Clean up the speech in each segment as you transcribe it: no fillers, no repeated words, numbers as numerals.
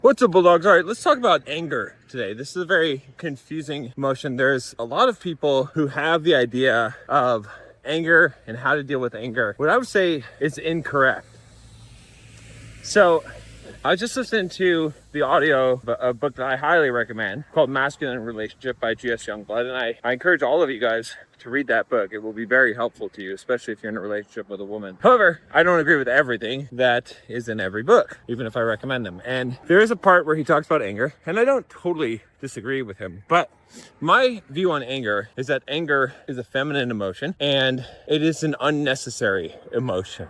What's up, Bulldogs? All right, let's talk about anger today. This is a very confusing emotion. There's a lot of people who have the idea of anger and how to deal with anger. What I would say is incorrect. So I was just listening to the audio of a book that I highly recommend called Masculine Relationship by G.S. Youngblood. And I encourage all of you guys to read that book. It will be very helpful to you, especially if you're in a relationship with a woman. However, I don't agree with everything that is in every book, even if I recommend them. And there is a part where he talks about anger, and I don't totally disagree with him. But my view on anger is that anger is a feminine emotion, and it is an unnecessary emotion.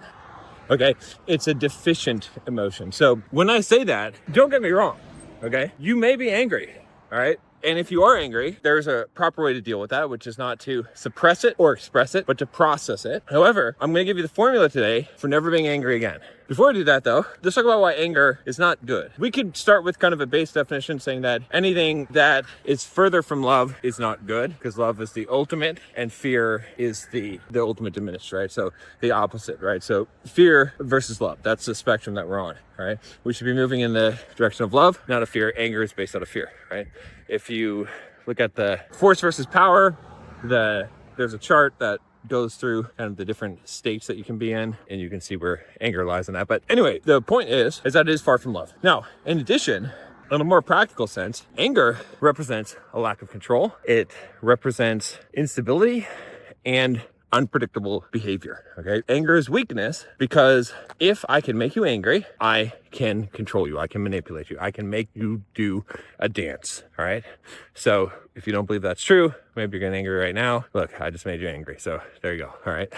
Okay, it's a deficient emotion. So when I say that, don't get me wrong, okay? You may be angry, all right? And if you are angry, there's a proper way to deal with that, which is not to suppress it or express it, but to process it. However, I'm gonna give you the formula today for never being angry again. Before I do that though, let's talk about why anger is not good. We could start with kind of a base definition saying that anything that is further from love is not good, because love is the ultimate and fear is the ultimate diminished, right? So the opposite, right? So fear versus love, that's the spectrum that we're on, right? We should be moving in the direction of love, not of fear. Anger is based out of fear, right? If you look at the force versus power, there's a chart that goes through kind of the different states that you can be in, and you can see where anger lies in that. But anyway, the point is that it is far from love. Now, in addition, in a more practical sense, anger represents a lack of control. It represents instability and unpredictable behavior, okay? Anger is weakness because if I can make you angry, I can control you. I can manipulate you. I can make you do a dance, all right? So if you don't believe that's true, maybe you're getting angry right now. Look, I just made you angry. So there you go, all right?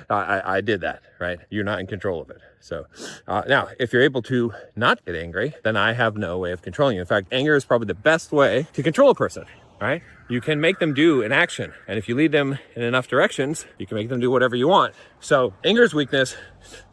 I did that, right? You're not in control of it. So now, if you're able to not get angry, then I have no way of controlling you. In fact, anger is probably the best way to control a person. All right, you can make them do an action, and if you lead them in enough directions, you can make them do whatever you want. So anger is weakness.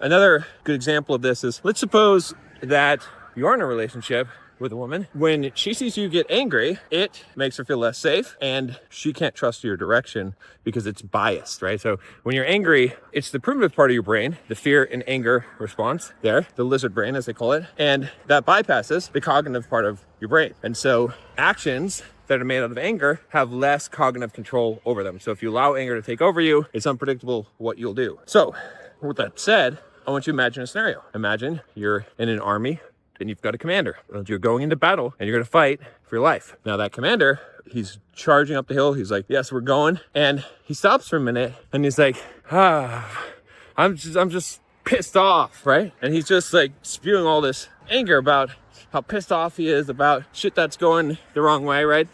Another good example of this is, let's suppose that you're in a relationship with a woman. When she sees you get angry, it makes her feel less safe, and she can't trust your direction because it's biased, right? So when you're angry, it's the primitive part of your brain, the fear and anger response there, the lizard brain as they call it, and that bypasses the cognitive part of your brain. And so actions that are made out of anger have less cognitive control over them. So if you allow anger to take over you, it's unpredictable what you'll do. So with that said, I want you to imagine a scenario. Imagine you're in an army and you've got a commander. You're going into battle and you're going to fight for your life. Now that commander, he's charging up the hill. He's like, yes, we're going. And he stops for a minute and he's like, I'm just pissed off, right? And he's just like spewing all this anger about how pissed off he is about shit that's going the wrong way, right?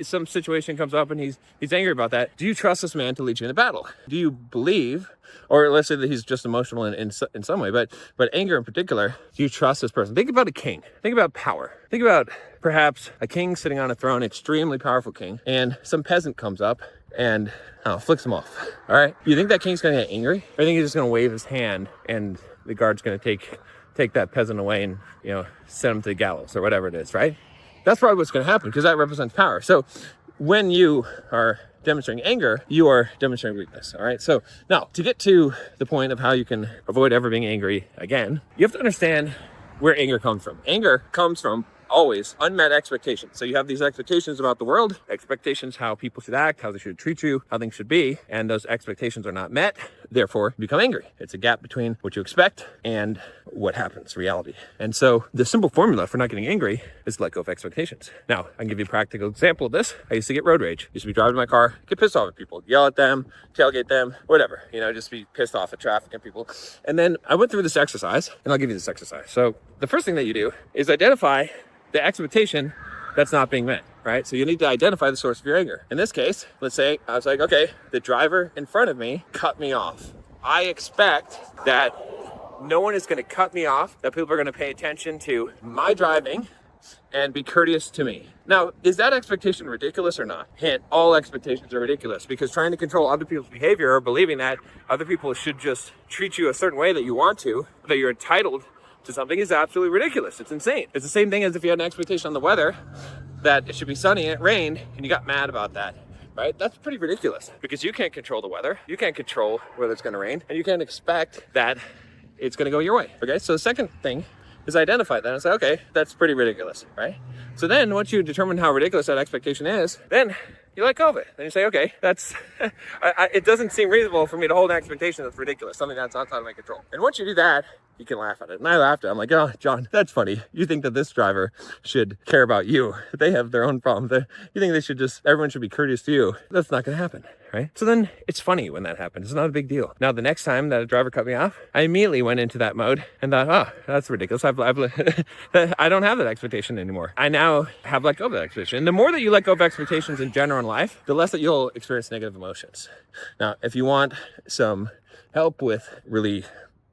Some situation comes up and he's angry about that. Do you trust this man to lead you in a battle? Do you believe, or let's say that he's just emotional in some way, but anger in particular, do you trust this person? Think about a king. Think about power. Think about perhaps a king sitting on a throne, extremely powerful king, and some peasant comes up and flicks him off. All right. You think that king's gonna get angry? Or you think he's just gonna wave his hand and the guard's gonna take that peasant away and send him to the gallows or whatever it is, right? That's probably what's going to happen because that represents power. So when you are demonstrating anger, you are demonstrating weakness, all right? So now, to get to the point of how you can avoid ever being angry again, you have to understand where anger comes from. Anger comes from always unmet expectations. So you have these expectations about the world, expectations how people should act, how they should treat you, how things should be, and those expectations are not met, therefore you become angry. It's a gap between what you expect and what happens, reality. And so the simple formula for not getting angry is let go of expectations. Now, I can give you a practical example of this. I used to get road rage. I used to be driving my car, get pissed off at people, yell at them, tailgate them, whatever, just be pissed off at traffic and people. And then I went through this exercise, and I'll give you this exercise. So the first thing that you do is identify the expectation that's not being met, right? So you need to identify the source of your anger. In this case, let's say I was like, okay, the driver in front of me cut me off. I expect that no one is going to cut me off, that people are going to pay attention to my driving and be courteous to me. Now, is that expectation ridiculous or not? Hint, all expectations are ridiculous because trying to control other people's behavior or believing that other people should just treat you a certain way that you want to, that you're entitled to something is absolutely ridiculous. It's insane. It's the same thing as if you had an expectation on the weather that it should be sunny and it rained and you got mad about that, right? That's pretty ridiculous because you can't control the weather. You can't control whether it's going to rain and you can't expect that it's going to go your way. Okay. So the second thing is identify that and say, okay, that's pretty ridiculous, right? So then once you determine how ridiculous that expectation is, then you let go of it. Then you say, okay, that's, it doesn't seem reasonable for me to hold an expectation that's ridiculous, something that's outside of my control. And once you do that, you can laugh at it. And I laughed at it. I'm like, oh, John, that's funny. You think that this driver should care about you. They have their own problems. You think they should everyone should be courteous to you. That's not going to happen, right? So then it's funny when that happens. It's not a big deal. Now, the next time that a driver cut me off, I immediately went into that mode and thought, oh, that's ridiculous. I don't have that expectation anymore. I now have let go of that expectation. And the more that you let go of expectations in general in life, the less that you'll experience negative emotions. Now, if you want some help with really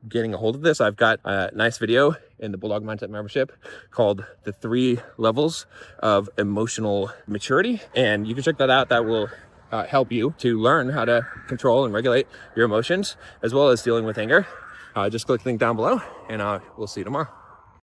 getting a hold of this, I've got a nice video in the Bulldog Mindset membership called The 3 Levels of Emotional Maturity. And you can check that out. That will help you to learn how to control and regulate your emotions, as well as dealing with anger. Just click the link down below, and we'll see you tomorrow.